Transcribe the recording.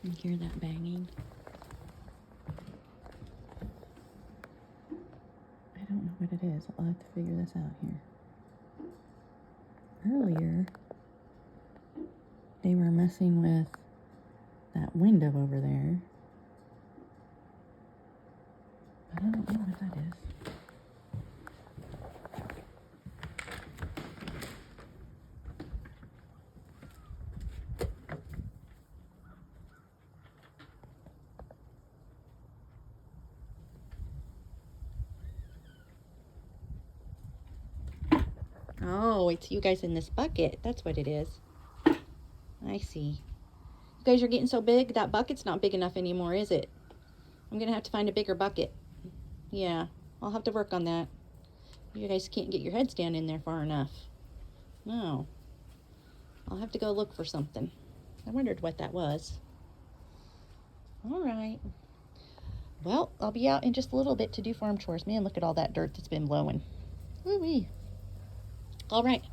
You hear that banging? I don't know what it is. I'll have to figure this out here. Earlier, they were messing with that window over there. But I don't know what that is. Oh, it's you guys in this bucket. That's what it is. I see. You guys are getting so big, that bucket's not big enough anymore, is it? I'm gonna have to find a bigger bucket. Yeah, I'll have to work on that. You guys can't get your heads down in there far enough. No. I'll have to go look for something. I wondered what that was. All right. Well, I'll be out in just a little bit to do farm chores. Man, look at all that dirt that's been blowing. Woo-wee. All right.